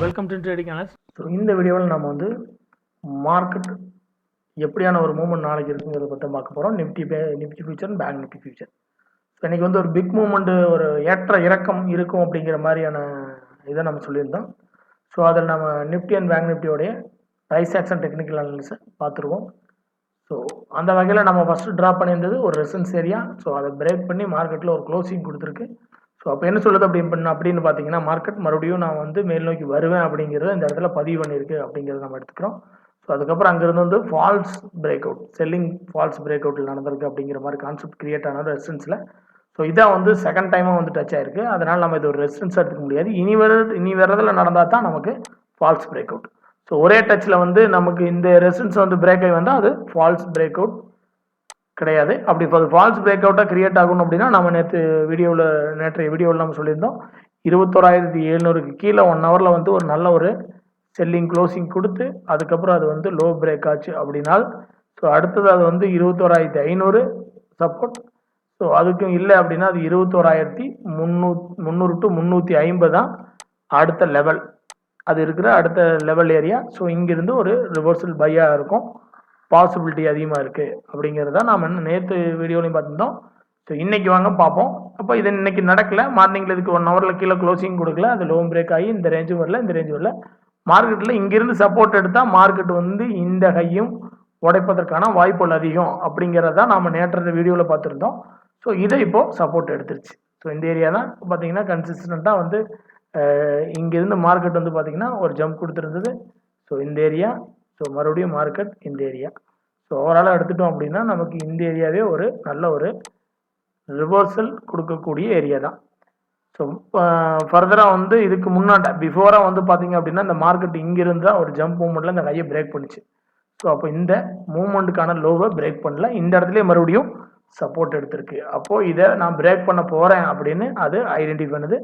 Welcome to trading analyst. So இந்த வீடியோவில் நம்ம வந்து மார்க்கெட் எப்படியான ஒரு மூவ்மெண்ட் நாளைக்கு இருக்குங்கிறத பற்றி பார்க்க போகிறோம். Nifty future and bank Nifty future. So இன்றைக்கி வந்து ஒரு பிக் மூவ்மெண்ட்டு, ஒரு ஏற்ற இறக்கம் இருக்கும் அப்படிங்கிற மாதிரியான இதை நம்ம சொல்லியிருந்தோம். ஸோ அதில் நம்ம நிஃப்டி அண்ட் பேங்க் நிஃப்டியோடைய ப்ரைஸ் ஆக்ஷன் டெக்னிக்கல் அனாலிசிஸை பார்த்துருவோம். ஸோ அந்த வகையில் நம்ம ஃபஸ்ட்டு ட்ரா பண்ணியிருந்தது ஒரு ரெசன்ஸ் ஏரியா. ஸோ அதை பிரேக் பண்ணி மார்க்கெட்டில் ஒரு க்ளோசிங் கொடுத்துருக்கு. ஸோ அப்போ என்ன சொல்லுது அப்படின்னு பார்த்தீங்கன்னா, மார்க்கெட் மறுபடியும் நான் வந்து மேல் நோக்கி வருவேன் அப்படிங்கிறத இந்த இடத்துல பதிவு பண்ணியிருக்கு அப்படிங்கிறத நம்ம எடுத்துக்கிறோம். ஸோ அதுக்கப்புறம் அங்கேருந்து வந்து false break out, selling false break அவுட்டில் நடந்திருக்கு அப்படிங்கிற மாதிரி கான்செப்ட் கிரியேட் ஆனது ரெசிஸ்டன்ஸில். ஸோ இதான் வந்து செகண்ட் டைமாக வந்து டச் ஆயிருக்கு. அதனால் நம்ம இது ஒரு ரெசிஸ்டன்ஸ் எடுத்துக்க முடியாது. இனி வரதில் நடந்தால் தான் நமக்கு ஃபால்ஸ் பிரேக் அவுட். ஸோ ஒரே டச்சில் வந்து நமக்கு இந்த ரெசிஸ்டன்ஸ் வந்து பிரேக் ஆகி வந்தால் அது ஃபால்ஸ் பிரேக் அவுட் கிடையாது. அப்படி இப்போ அது ஃபால்ஸ் பிரேக் அவுட்டாக கிரியேட் ஆகணும் அப்படின்னா நம்ம நேற்றைய வீடியோவில் நம்ம சொல்லியிருந்தோம் 21,700க்கு கீழே 1 ஹவரில் வந்து ஒரு நல்ல ஒரு செல்லிங் க்ளோசிங் கொடுத்து அதுக்கப்புறம் அது வந்து லோ பிரேக் ஆச்சு அப்படின்னால், ஸோ அடுத்தது அது வந்து 21,500 சப்போர்ட். ஸோ அதுக்கும் இல்லை அப்படின்னா அது 21,300 டு 350 தான் அடுத்த லெவல், அது இருக்கிற அடுத்த லெவல் ஏரியா. ஸோ இங்கிருந்து ஒரு ரிவர்சல் பையாக இருக்கும், பாசிபிலிட்டி அதிகமாக இருக்குது அப்படிங்கிறத நாம் நேற்று வீடியோலையும் பார்த்துருந்தோம். ஸோ இன்றைக்கி வாங்க பார்ப்போம். அப்போ இது இன்றைக்கி நடக்கலை, மார்னிங்கில் இதுக்கு 1 ஹவரில் கீழே க்ளோசிங் கொடுக்கல, அது லோ பிரேக் ஆகி இந்த ரேஞ்சும் வரல, இந்த ரேஞ்சும் வரல. மார்க்கெட்டில் இங்கிருந்து சப்போர்ட் எடுத்தால் மார்க்கெட் வந்து இந்த கையும் உடைப்பதற்கான வாய்ப்புகள் அதிகம் அப்படிங்கிறத நாம் நேற்று வீடியோவில் பார்த்துருந்தோம். ஸோ இதை இப்போது சப்போர்ட் எடுத்துருச்சு. ஸோ இந்த ஏரியா தான் பார்த்தீங்கன்னா கன்சிஸ்டண்ட்டாக வந்து இங்கேருந்து மார்க்கெட் வந்து பார்த்திங்கன்னா ஒரு ஜம்ப் கொடுத்துருந்தது. ஸோ இந்த ஏரியா, ஸோ மறுபடியும் மார்க்கெட் இந்த ஏரியா. ஸோ ஓவராலாக எடுத்துட்டோம் அப்படின்னா நமக்கு இந்த ஏரியாவே ஒரு நல்ல ஒரு ரிவர்சல் கொடுக்கக்கூடிய ஏரியா தான். ஸோ ஃபர்தராக வந்து இதுக்கு பிஃபோராக வந்து பார்த்தீங்க அப்படின்னா இந்த மார்க்கெட் இங்கிருந்து தான் ஒரு ஜம்ப் மூவ்மெண்ட்டில் இந்த கையை பிரேக் பண்ணிச்சு. ஸோ அப்போ இந்த மூவ்மெண்ட்டுக்கான லோவை பிரேக் பண்ணல, இந்த இடத்துல மறுபடியும் சப்போர்ட் எடுத்திருக்கு. அப்போது இதை நான் பிரேக் பண்ண போகிறேன் அப்படின்னு அது ஐடென்டிஃபை பண்ணுது.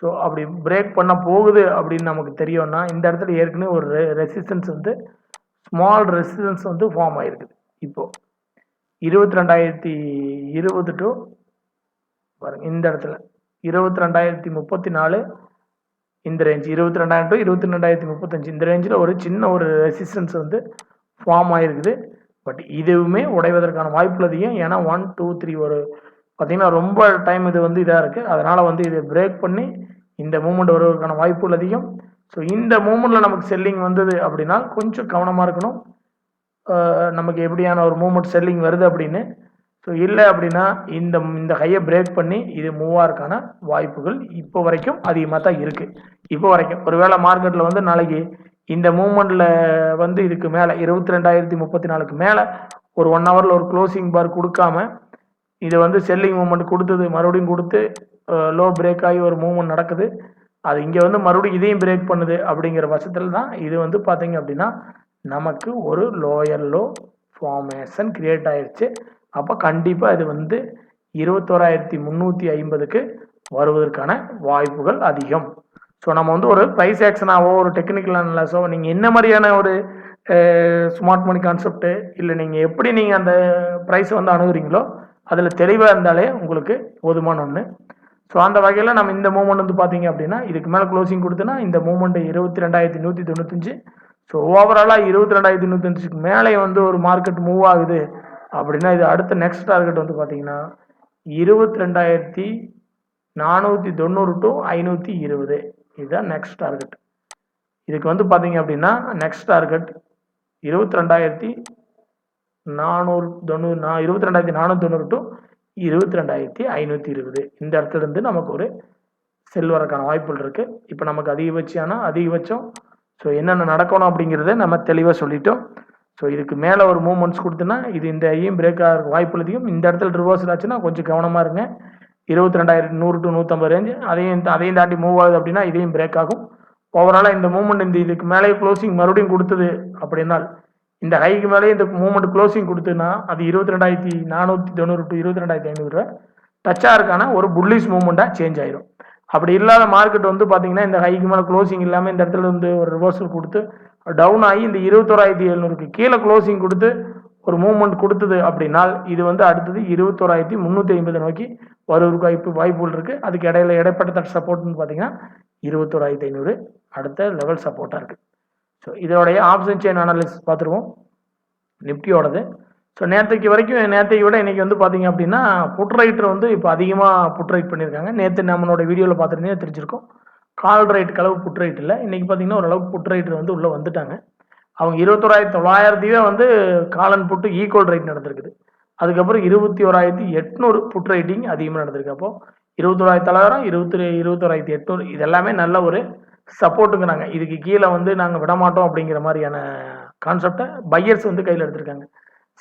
ஸோ அப்படி பிரேக் பண்ண போகுது அப்படின்னு நமக்கு தெரியும்னா இந்த இடத்துல ஏற்கனவே ஒரு ரெசிஸ்டன்ஸ் வந்து ஸ்மால் ரெசிஸ்டன்ஸ் வந்து ஃபார்ம் ஆகிருக்குது. இப்போது 22,020 டு பாருங்க இந்த இடத்துல 22,034 இந்த ரேஞ்ச், 22,000 டு 22,035 இந்த ரேஞ்சில் ஒரு சின்ன ஒரு ரெசிஸ்டன்ஸ் வந்து ஃபார்ம் ஆகிருக்குது. பட் இதுவுமே உடைவதற்கான வாய்ப்பு அதிகம். ஏன்னா 1 2 3 ஒரு பார்த்தீங்கன்னா ரொம்ப டைம் இது வந்து இதாக இருக்குது. அதனால் வந்து இதை பிரேக் பண்ணி இந்த மூமெண்ட் வருவதற்கான வாய்ப்புகள் அதிகம். ஸோ இந்த மூமெண்ட்டில் நமக்கு செல்லிங் வந்தது அப்படின்னா கொஞ்சம் கவனமாக இருக்கணும். நமக்கு எப்படியான ஒரு மூமெண்ட் செல்லிங் வருது அப்படின்னு. ஸோ இல்லை அப்படின்னா இந்த கையை பிரேக் பண்ணி இது மூவாருக்கான வாய்ப்புகள் இப்போ வரைக்கும் அதிகமாக தான் இருக்குது. இப்போ வரைக்கும் ஒருவேளை மார்க்கெட்டில் வந்து நாளைக்கு இந்த மூமெண்ட்டில் வந்து இதுக்கு மேலே 22,034க்கு மேலே ஒரு 1 ஹவரில் ஒரு க்ளோசிங் பார் கொடுக்காம இது வந்து செல்லிங் மூவ்மெண்ட் கொடுத்தது, மறுபடியும் கொடுத்து லோ பிரேக் ஆகி ஒரு மூவ்மெண்ட் நடக்குது, அது இங்கே வந்து மறுபடியும் இதையும் பிரேக் பண்ணுது அப்படிங்கிற பட்சத்தில் தான் இது வந்து பார்த்தீங்க அப்படின்னா நமக்கு ஒரு லோயர் லோ ஃபார்மேஷன் கிரியேட் ஆயிடுச்சு. அப்போ கண்டிப்பாக இது வந்து 21,350க்கு வருவதற்கான வாய்ப்புகள் அதிகம். ஸோ நம்ம வந்து ஒரு ப்ரைஸ் ஆக்ஷனாவோ ஒரு டெக்னிக்கல் அனலைஸோ நீங்கள் என்ன மாதிரியான ஒரு ஸ்மார்ட் மணி கான்செப்ட்டு இல்லை நீங்கள் எப்படி நீங்கள் அந்த ப்ரைஸை வந்து அணுகுறீங்களோ அதில் தெளிவாக இருந்தாலே உங்களுக்கு போதுமான ஒன்று. ஸோ அந்த வகையில் நம்ம இந்த மூமெண்ட் வந்து பார்த்தீங்க அப்படின்னா இதுக்கு மேலே க்ளோசிங் கொடுத்தோன்னா இந்த மூமெண்ட் 22,195. ஸோ ஓவராலாக 22,195க்கு மேலே வந்து ஒரு மார்க்கெட் மூவ் ஆகுது அப்படின்னா இது அடுத்த நெக்ஸ்ட் டார்கெட் வந்து பார்த்தீங்கன்னா 22,490 டு 520 இதுதான் நெக்ஸ்ட் டார்கெட். இதுக்கு வந்து பார்த்தீங்க அப்படின்னா நெக்ஸ்ட் டார்கெட் 22,490 டு 22,520 இந்த இடத்துல இருந்து நமக்கு ஒரு செல் வரக்கான வாய்ப்புகள் இருக்குது. இப்போ நமக்கு அதிகபட்சம் ஸோ என்னென்ன நடக்கணும் அப்படிங்கிறத நம்ம தெளிவாக சொல்லிட்டோம். ஸோ இதுக்கு மேலே ஒரு மூவ்மெண்ட்ஸ் கொடுத்தோன்னா இது இந்த ஐயும் பிரேக் ஆக வாய்ப்பு அதிகம். இந்த இடத்துல ரிவர்சல் ஆச்சுன்னா கொஞ்சம் கவனமாக இருங்க. 22,100 டு 150 ரேஞ்சு அதையும் தாண்டி மூவ் ஆகுது அப்படின்னா இதையும் பிரேக் ஆகும். ஓவராலாக இந்த மூவ்மெண்ட் இதுக்கு மேலே க்ளோசிங் மறுபடியும் கொடுத்தது அப்படின்னால் இந்த ஹைக்கு மேலே இந்த மூவ்மெண்ட் க்ளோசிங் கொடுத்துன்னா அது 22,490 டு 22,500 டச்சாக இருக்கான ஒரு புல்லிஷ் மூவ்மெண்ட்டாக சேஞ்ச் ஆயிடும். அப்படி இல்லாத மார்க்கெட் வந்து பார்த்தீங்கன்னா இந்த ஹைக்கு மேலே க்ளோசிங் இல்லாமல் இந்த இடத்துல வந்து ஒரு ரிவர்சல் கொடுத்து டவுன் ஆகி இந்த 21,700க்கு கீழே க்ளோசிங் கொடுத்து ஒரு மூவ்மெண்ட் கொடுத்தது அப்படின்னால் இது வந்து அடுத்தது 21,350 நோக்கி வருவதற்கு வாய்ப்புகள் இருக்குது. அதுக்கு இடைப்பட்ட சப்போர்ட்னு பார்த்தீங்கன்னா 21,500 அடுத்த லெவல் சப்போர்ட்டாக இருக்குது. ஸோ இதோடைய ஆப்ஷன் செயின் அனாலிசிஸ் பார்த்துருவோம் நிஃப்டியோடது. ஸோ நேற்றைக்கு விட இன்றைக்கி வந்து பார்த்தீங்க அப்படின்னா புட் ரைட்டர் வந்து இப்போ அதிகமாக புட் ரைட் பண்ணியிருக்காங்க. நேற்று நம்மளோட வீடியோவில் பார்த்துருந்தீங்கன்னா தெரிஞ்சிருக்கும். கால் ரைட்டுக்கு அளவு புட் ரைட் இல்லை. இன்றைக்கி பார்த்தீங்கன்னா ஓரளவுக்கு புட் ரைட்டர் வந்து உள்ளே வந்துட்டாங்க. அவங்க 21,900 வந்து காலன் புட்டு ஈக்குவல் ரைட் நடந்திருக்குது. அதுக்கப்புறம் 21,800 புட் ரைட்டிங் அதிகமாக நடந்திருக்கு. அப்போ 21,900 21,800 இது எல்லாமே நல்ல ஒரு சப்போர்ட்டுங்கிறாங்க. இதுக்கு கீழே வந்து நாங்கள் விடமாட்டோம் அப்படிங்கிற மாதிரியான கான்செப்டை பையர்ஸ் வந்து கையில் எடுத்திருக்காங்க.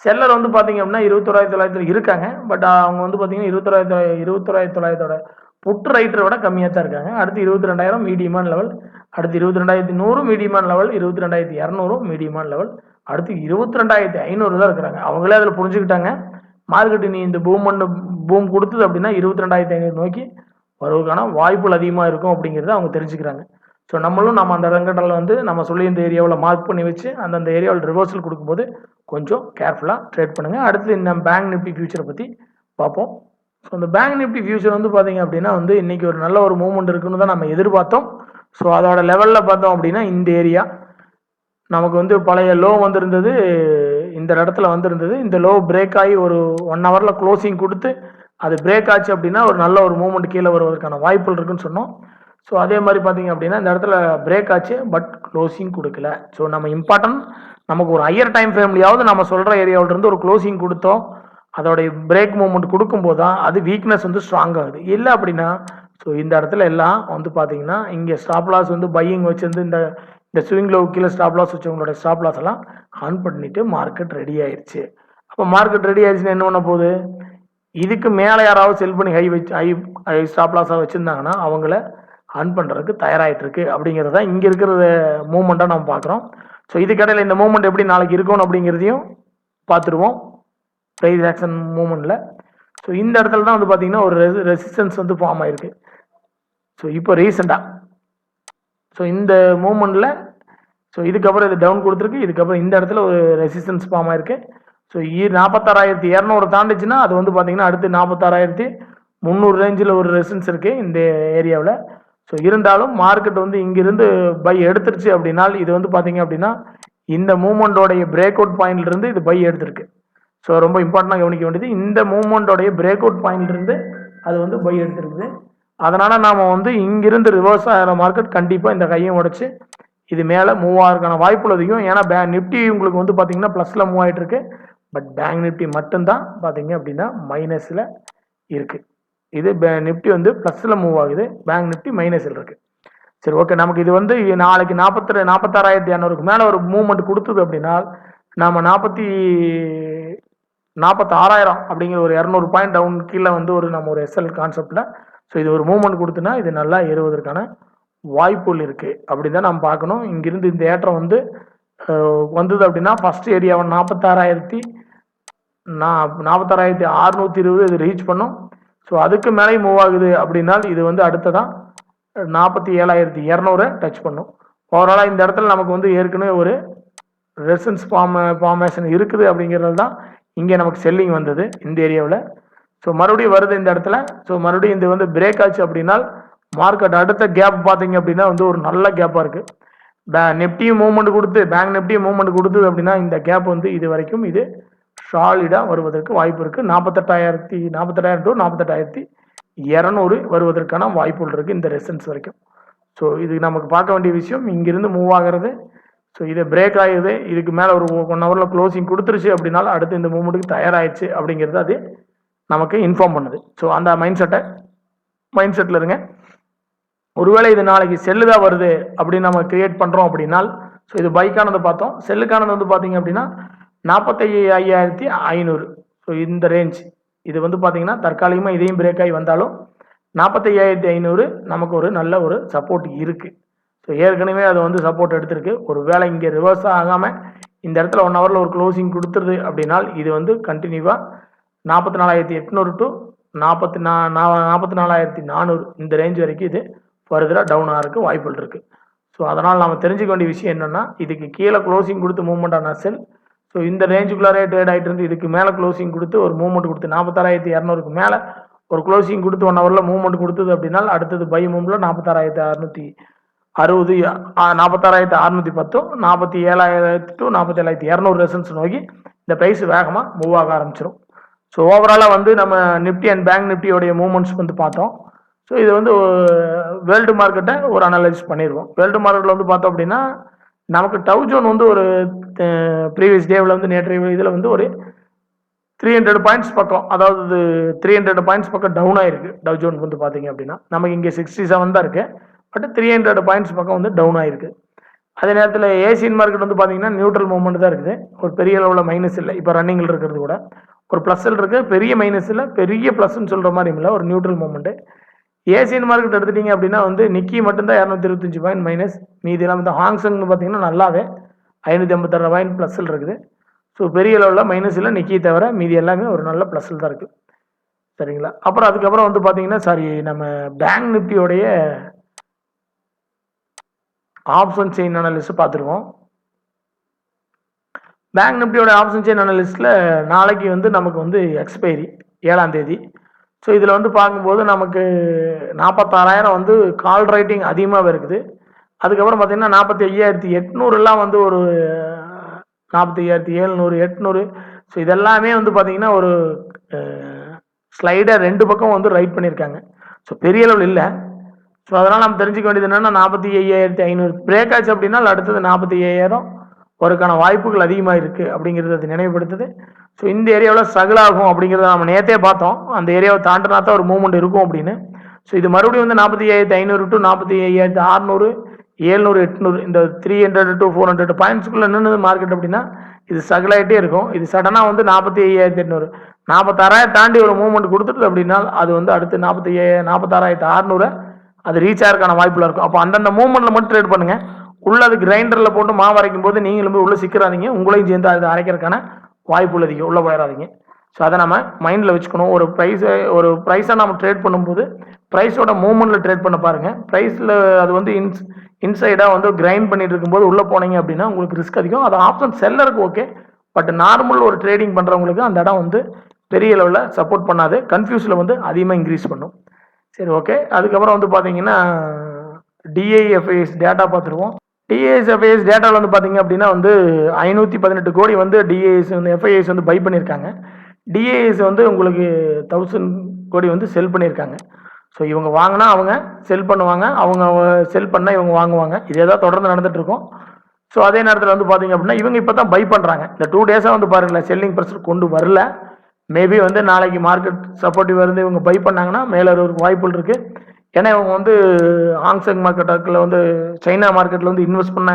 செல்லர் வந்து பார்த்தீங்க அப்படின்னா 21,900 இருக்காங்க. பட் அவங்க வந்து பார்த்தீங்கன்னா 21,900 புட் ரைட்டரை விட கம்மியாக தான் இருக்காங்க. அடுத்து 22,000 மீடியமான லெவல், அடுத்து 22,100 மீடியமான லெவல், 22,200 மீடியமான லெவல், அடுத்து 22,500 தான் இருக்கிறாங்க. அவங்களே அதில் புரிஞ்சுக்கிட்டாங்க மார்க்கெட்டு நீ இந்த பூம் கொடுத்தது அப்படின்னா 22,500 நோக்கி வருவதற்கான வாய்ப்புகள் அதிகமாக இருக்கும் அப்படிங்கிறத அவங்க தெரிஞ்சுக்கிறாங்க. ஸோ நம்ம அந்த இடங்களில் வந்து நம்ம சொல்லி இந்த ஏரியாவில் மார்க் பண்ணி வச்சு அந்தந்த ஏரியாவில் ரிவர்சல் கொடுக்கும்போது கொஞ்சம் கேர்ஃபுல்லாக ட்ரேட் பண்ணுங்கள். அடுத்து இந்த பேங்க் நிஃப்டி ஃபியூச்சரை பற்றி பார்ப்போம். ஸோ இந்த பேங்க் நிஃப்டி ஃபியூச்சர் வந்து பார்த்தீங்க அப்படின்னா வந்து இன்றைக்கி ஒரு நல்ல ஒரு மூவ்மெண்ட் இருக்குன்னு தான் நம்ம எதிர்பார்த்தோம். ஸோ அதோட லெவலில் பார்த்தோம் அப்படின்னா இந்த ஏரியா நமக்கு வந்து பழைய லோ வந்திருந்தது, இந்த இடத்துல வந்திருந்தது. இந்த லோ பிரேக் ஆகி ஒரு 1 ஹவரில் க்ளோசிங் கொடுத்து அது பிரேக் ஆச்சு அப்படின்னா ஒரு நல்ல ஒரு மூவ்மெண்ட் கீழே வருவதற்கான வாய்ப்புகள் இருக்குன்னு சொன்னோம். ஸோ அதே மாதிரி பார்த்தீங்க அப்படின்னா இந்த இடத்துல பிரேக் ஆச்சு, பட் க்ளோசிங் கொடுக்கல. ஸோ நம்ம இம்பார்ட்டன்ட் நமக்கு ஒரு ஹையர் டைம் ஃப்ரேம்லையாவது நம்ம சொல்கிற ஏரியாவிலிருந்து ஒரு க்ளோசிங் கொடுத்தோம், அதோடைய பிரேக் மூவ்மெண்ட் கொடுக்கும்போது தான் அது வீக்னஸ் வந்து ஸ்ட்ராங் ஆகுது. இல்லை அப்படின்னா ஸோ இந்த இடத்துல எல்லாம் வந்து பார்த்தீங்கன்னா இங்கே ஸ்டாப் லாஸ் வந்து பையிங் வச்சிருந்து இந்த ஸ்விங் லோ கீழே ஸ்டாப் லாஸ் வச்சவங்களோட ஸ்டாப் லாஸ் எல்லாம் ஆன் பண்ணிட்டு மார்க்கெட் ரெடி ஆயிடுச்சு. அப்போ மார்க்கெட் ரெடி ஆயிடுச்சுன்னா என்ன பண்ண போகுது, இதுக்கு மேலே யாராவது செல் பண்ணி ஹை ஸ்டாப் லாஸாக வச்சுருந்தாங்கன்னா அவங்கள ஆன் பண்ணுறதுக்கு தயாராகிட்டு இருக்கு அப்படிங்கிறத இங்கே இருக்கிற மூவ்மெண்ட்டாக நம்ம பார்க்குறோம். ஸோ இதுக்கடையில் இந்த மூவ்மெண்ட் எப்படி நாளைக்கு இருக்கணும் அப்படிங்கிறதையும் பார்த்துருவோம் ப்ரைஸ் ஆக்ஷன் மூவ்மெண்ட்டில். ஸோ இந்த இடத்துல தான் வந்து பார்த்தீங்கன்னா ஒரு ரெசிஸ்டன்ஸ் வந்து ஃபார்ம் ஆயிருக்கு. ஸோ இப்போ ரீசெண்டாக ஸோ இந்த மூவ்மெண்ட்டில் ஸோ இதுக்கப்புறம் இது டவுன் கொடுத்துருக்கு, இதுக்கப்புறம் இந்த இடத்துல ஒரு ரெசிஸ்டன்ஸ் ஃபார்ம் ஆயிருக்கு. ஸோ 46,200 தாண்டிச்சுன்னா அது வந்து பார்த்தீங்கன்னா அடுத்து 46,300 ரேஞ்சில் ஒரு ரெசிஸ்டன்ஸ் இருக்குது இந்த ஏரியாவில். ஸோ இருந்தாலும் மார்க்கெட் வந்து இங்கிருந்து பை எடுத்துருச்சு அப்படின்னா இது வந்து பார்த்தீங்க அப்படின்னா இந்த மூவ்மெண்ட்டோடைய பிரேக் அவுட் பாயிண்ட்லேருந்து இது பை எடுத்திருக்கு. ஸோ ரொம்ப இம்பார்ட்டண்டாக கவனிக்க வேண்டியது இந்த மூவ்மெண்ட்டோடைய பிரேக் அவுட் பாயிண்ட்லேருந்து அது வந்து பை எடுத்திருக்குது. அதனால் நாம் வந்து இங்கிருந்து ரிவர்ஸ் ஆகிற மார்க்கெட் கண்டிப்பாக இந்த கையை உடைச்சு இது மேலே மூவ் ஆகிறதுக்கான வாய்ப்புகள் அதிகம். ஏன்னா நிஃப்டி உங்களுக்கு வந்து பார்த்தீங்கன்னா ப்ளஸில் மூவ் ஆகிட்டு இருக்கு, பட் பேங்க் நிஃப்டி மட்டும்தான் பார்த்தீங்க அப்படின்னா மைனஸில் இருக்குது. இது நிஃப்டி வந்து ப்ளஸில் மூவ் ஆகுது, பேங்க் நிஃப்டி மைனஸில் இருக்குது. சரி, ஓகே. நமக்கு இது வந்து நாளைக்கு 46,200க்கு மேலே ஒரு மூவ்மெண்ட் கொடுத்தது அப்படின்னா நாம் 46,000 அப்படிங்கிற ஒரு 200 பாயிண்ட் டவுன் கீழே வந்து நம்ம ஒரு எஸ்எல் கான்செப்டில் ஸோ இது ஒரு மூவ்மெண்ட் கொடுத்துனா இது நல்லா ஏறுவதற்கான வாய்ப்புகள் இருக்குது அப்படின்னு தான் நம்ம பார்க்கணும். இங்கிருந்து இந்த ஏற்றம் வந்து வந்தது அப்படின்னா ஃபர்ஸ்ட் ஏரியாவை 46,620 இது ரீச் பண்ணும். ஸோ அதுக்கு மேலே மூவ் ஆகுது அப்படின்னா இது வந்து அடுத்ததான் 47,200 டச் பண்ணும். ஓவராலாக இந்த இடத்துல நமக்கு வந்து ஏற்கனவே ஒரு ரெசிஸ்டன்ஸ் ஃபார்மேஷன் இருக்குது அப்படிங்கிறது தான் இங்கே நமக்கு செல்லிங் வந்தது இந்த ஏரியாவில். ஸோ மறுபடியும் வருது இந்த இடத்துல. ஸோ மறுபடியும் இது வந்து பிரேக் ஆச்சு அப்படின்னா மார்க்கெட் அடுத்த கேப் பார்த்தீங்க அப்படின்னா வந்து ஒரு நல்ல கேப்பாக இருக்குது. நிஃப்டியும் மூவ்மெண்ட் கொடுத்து பேங்க் நிஃப்டியும் மூவ்மெண்ட் கொடுத்தது அப்படின்னா இந்த கேப் வந்து இது வரைக்கும் இது சாலிடாக வருவதற்கு வாய்ப்பு இருக்குது. 48,000 to 48,200 வருவதற்கான வாய்ப்புகள் இருக்குது இந்த ரெசிஸ்டன்ஸ் வரைக்கும். ஸோ இது நமக்கு பார்க்க வேண்டிய விஷயம். இங்கிருந்து மூவ் ஆகிறது, ஸோ இது பிரேக் ஆகுது, இதுக்கு மேலே ஒரு 1 ஹவரில் க்ளோசிங் கொடுத்துருச்சு அப்படின்னாலும் அடுத்து இந்த மூவ்மெண்ட்டுக்கு தயாராகிடுச்சு அப்படிங்கிறது அது நமக்கு இன்ஃபார்ம் பண்ணுது. ஸோ அந்த மைண்ட் செட்டில் இருங்க. ஒருவேளை இது நாளைக்கு செல்லுதான் வருது அப்படின்னு நம்ம கிரியேட் பண்ணுறோம் அப்படின்னா ஸோ இது பைக்கானது பார்த்தோம். செல்லுக்கானது வந்து பார்த்தீங்க அப்படின்னா 45,500. ஸோ இந்த ரேஞ்ச் இது வந்து பார்த்தீங்கன்னா தற்காலிகமாக இதையும் பிரேக் ஆகி வந்தாலும் 45,500 நமக்கு ஒரு நல்ல ஒரு சப்போர்ட் இருக்குது. ஸோ ஏற்கனவே அது வந்து சப்போர்ட் எடுத்திருக்கு. ஒரு வேளை இங்கே ரிவர்ஸ் ஆகாமல் இந்த இடத்துல 1 ஹவரில் ஒரு க்ளோசிங் கொடுத்துருது அப்படின்னா இது வந்து கண்டினியூவாக 44,800 to 44,400 இந்த ரேஞ்ச் வரைக்கும் இது ஃபர்தராக டவுன் ஆகிறதுக்கு வாய்ப்புகள் இருக்குது. ஸோ அதனால் நம்ம தெரிஞ்சுக்க வேண்டிய விஷயம் என்னென்னா இதுக்கு கீழே க்ளோசிங் கொடுத்து மூவ்மெண்ட் ஆன செல். ஸோ இந்த ரேஞ்சுக்குள்ளாரே ட்ரேட் ஆகிட்டு இருந்து இதுக்கு மேலே க்ளோசிங் கொடுத்து ஒரு மூவ்மெண்ட் கொடுத்து 46,200க்கு மேலே ஒரு க்ளோசிங் கொடுத்து 1 ஹவரில் மூவ்மெண்ட் கொடுத்தது அப்படின்னா அடுத்தது பை மூவ்மெண்ட்டில் 46,660 46,610 47,000 to 47,200 ரெசன்ஸ் நோக்கி இந்த ப்ரைஸ் வேகமாக மூவ் ஆக ஆரம்பிச்சிடும். ஸோ ஓவராலாக வந்து நம்ம நிஃப்டி அண்ட் பேங்க் நிஃப்டியோடைய மூவ்மெண்ட்ஸ் வந்து பார்த்தோம். ஸோ இது வந்து வேர்ல்டு மார்க்கெட்டை ஒரு அனலைஸ் பண்ணிடுவோம். வேர்ல்டு மார்க்கெட்டில் வந்து பார்த்தோம் அப்படின்னா நமக்கு டவ் ஜோன் வந்து ஒரு ப்ரீவியஸ் டேவில் வந்து நேற்றைய இதில் வந்து ஒரு 300 பாயிண்ட்ஸ் பக்கம், அதாவது 300 பாயிண்ட்ஸ் பக்கம் டவுன் ஆயிருக்கு. டவ் ஜோன் வந்து பார்த்தீங்க அப்படின்னா நமக்கு இங்கே 67 தான் இருக்கு, பட் 300 பாயிண்ட்ஸ் பக்கம் வந்து டவுன் ஆயிருக்கு. அதே நேரத்தில் ஏசியன் மார்க்கெட் வந்து பார்த்தீங்கன்னா நியூட்ரல் மூவ்மெண்ட் தான் இருக்குது. ஒரு பெரிய அளவில் மைனஸ் இல்லை. இப்போ ரன்னிங்கில் இருக்கிறது கூட ஒரு ப்ளஸ்ஸில் இருக்குது, பெரிய மைனஸ் இல்லை, பெரிய ப்ளஸ்ன்னு சொல்கிற மாதிரி இல்லை, ஒரு நியூட்ரல் மூவ்மெண்ட்டு. ஏசியன் மார்க்கெட் எடுத்துட்டீங்க அப்படின்னா வந்து நிக்கி மட்டும்தான் 225 பாயிண்ட் மைனஸ், மீதி எல்லாம் வந்து ஹாங்ஸங் பார்த்தீங்கன்னா நல்லாவே 556 பாயிண்ட் ப்ளஸ்ஸில் இருக்குது. ஸோ பெரிய அளவில் மைனஸ் இல்லை, நிக்கி தவிர மீதி எல்லாமே ஒரு நல்ல ப்ளஸ்ஸில் தான் இருக்குது. சரிங்களா? அப்புறம் அதுக்கப்புறம் வந்து பார்த்தீங்கன்னா நம்ம பேங்க் நிஃப்டியோடைய ஆப்ஷன் செயின் அனாலிஸ்ட் பார்த்துருவோம். பேங்க் நிஃப்டியோட ஆப்ஷன் செயின் அனாலிஸ்டில் நாளைக்கு வந்து நமக்கு வந்து எக்ஸ்பைரி 7ஆம் தேதி. ஸோ இதில் வந்து பார்க்கும்போது நமக்கு 46,000 வந்து கால் ரைட்டிங் அதிகமாகவே இருக்குது. அதுக்கப்புறம் பார்த்தீங்கன்னா 45,800 வந்து ஒரு 45,700 800. ஸோ இதெல்லாமே வந்து பார்த்தீங்கன்னா ஒரு ஸ்லைடர் 2 பக்கம் வந்து ரைட் பண்ணியிருக்காங்க. ஸோ பெரிய அளவில் இல்லை. ஸோ அதனால் நம்ம தெரிஞ்சுக்க வேண்டியது என்னென்னா 45,500 பிரேக் ஆச்சு அப்படின்னா அடுத்தது 45,000 ஒருக்கான வாய்ப்புகள் அதிகமாக இருக்குது அப்படிங்கிறது அது நினைவுபடுத்துது. ஸோ இந்த ஏரியாவில் ஸ்ட்ரகிள் ஆகும் அப்படிங்கிறத நம்ம நேற்றே பார்த்தோம். அந்த ஏரியாவை தாண்டினா தான் ஒரு மூவ்மெண்ட் இருக்கும் அப்படின்னு. ஸோ இது மறுபடியும் வந்து 45,500 to 45,600 700 800 இந்த 300 to 400 பாயிண்ட்ஸ்குள்ளே நின்று மார்க்கெட் அப்படின்னா இது ஸ்ட்ரகிள் ஆகிட்டே இருக்கும். இது சடனாக வந்து 45,800 46,000 தாண்டி ஒரு மூவ்மெண்ட் கொடுத்துட்டு அப்படின்னா அது வந்து அடுத்து 46,600 அது ரீச் ஆகிறதுக்கான வாய்ப்புல இருக்கும். அப்போ அந்தந்த மூவ்மெண்ட்டில் மட்டும் ட்ரேட் பண்ணுங்கள். உள்ள அது கிரைண்டரில் போட்டு மாவு அரைக்கும் போது நீங்களும் போய் உள்ளே சிக்கிறாதீங்க, உங்களையும் சேர்ந்து அது அரைக்கிறதுக்கான வாய்ப்பு உள்ளதிங்க, உள்ளே போயிடாதீங்க. ஸோ அதை நம்ம மைண்டில் வச்சுக்கணும். ஒரு ப்ரைஸை நம்ம ட்ரேட் பண்ணும்போது ப்ரைஸோட மூவ்மெண்ட்டில் ட்ரேட் பண்ண பாருங்கள். ப்ரைஸில் அது வந்து இன்சைடாக வந்து கிரைண்ட் பண்ணிட்டு இருக்கும்போது உள்ளே போனீங்க அப்படின்னா உங்களுக்கு ரிஸ்க் அதிகம். அது ஆப்ஷன் செல்லருக்கு ஓகே, பட் நார்மல் ஒரு ட்ரேடிங் பண்ணுறவங்களுக்கு அந்த இடம் வந்து பெரிய லெவலில் சப்போர்ட் பண்ணாது, கன்ஃபியூஸில் வந்து அதிகமாக இன்க்ரீஸ் பண்ணும். சரி, ஓகே. அதுக்கப்புறம் வந்து பார்த்தீங்கன்னா டிஐஎஃப்ஐஎஸ் டேட்டா பார்த்துருவோம். டிஐஎஸ்எஃப்ஐஎஸ் டேட்டாவில் வந்து பார்த்தீங்க அப்படின்னா வந்து 518 கோடி வந்து டிஐஎஸ் வந்து எஃப்ஐஎஸ் வந்து பை பண்ணியிருக்காங்க. டிஐஎஸ் வந்து உங்களுக்கு 1000 கோடி வந்து செல் பண்ணியிருக்காங்க. ஸோ இவங்க வாங்கினா அவங்க செல் பண்ணுவாங்க, அவங்க செல் பண்ணால் இவங்க வாங்குவாங்க. இதே தான் தொடர்ந்து நடந்துட்டு இருக்கும். ஸோ அதே நேரத்தில் வந்து பார்த்தீங்க அப்படின்னா இவங்க இப்போ தான் பை பண்ணுறாங்க. இந்த 2 டேஸாக வந்து பாருங்களேன், செல்லிங் ப்ரெஷர் கொண்டு வரல. மேபி வந்து நாளைக்கு மார்க்கெட் சப்போர்ட்டிவ் இருந்து இவங்க பை பண்ணாங்கன்னா மேலே ஒரு வாய்ப்புகள் இருக்குது. ஏன்னா இவங்க வந்து ஹாங்ஸங் மார்க்கெட்டில் வந்து சைனா மார்க்கெட்டில் வந்து இன்வெஸ்ட் பண்ண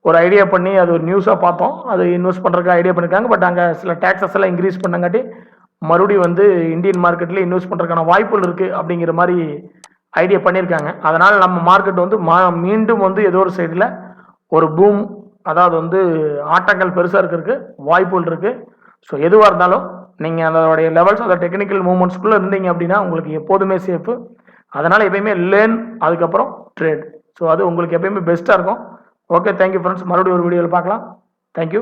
ஒரு ஐடியா பண்ணி அது ஒரு நியூஸாக பார்த்தோம். அது இன்வெஸ்ட் பண்ணுறதுக்கு ஐடியா பண்ணியிருக்காங்க. பட் அங்கே சில டேக்ஸஸ் எல்லாம் இன்க்ரீஸ் பண்ணங்காட்டி மறுபடியும் வந்து இந்தியன் மார்க்கெட்டில் இன்வெஸ்ட் பண்ணுறதுக்கான வாய்ப்புகள் இருக்குது அப்படிங்கிற மாதிரி ஐடியா பண்ணியிருக்காங்க. அதனால் நம்ம மார்க்கெட் வந்து மீண்டும் வந்து ஏதோ ஒரு சைடில் ஒரு பூம், அதாவது வந்து ஆட்டங்கள் பெருசாக இருக்கிறதுக்கு வாய்ப்புகள் இருக்குது. ஸோ எதுவாக இருந்தாலும் நீங்கள் அதோடைய லெவல்ஸ், அந்த டெக்னிக்கல் மூவ்மெண்ட்ஸ்குள்ளே இருந்தீங்க அப்படின்னா உங்களுக்கு எப்போதுமே சேஃபு. அதனால் எப்பயுமே லேர்ன், அதுக்கப்புறம் ட்ரேட். ஸோ அது உங்களுக்கு எப்பயுமே பெஸ்ட்டாக இருக்கும். Okay, thank you friends. மறுபடியும் ஒரு வீடியோவில் பார்க்கலாம். தேங்க்யூ.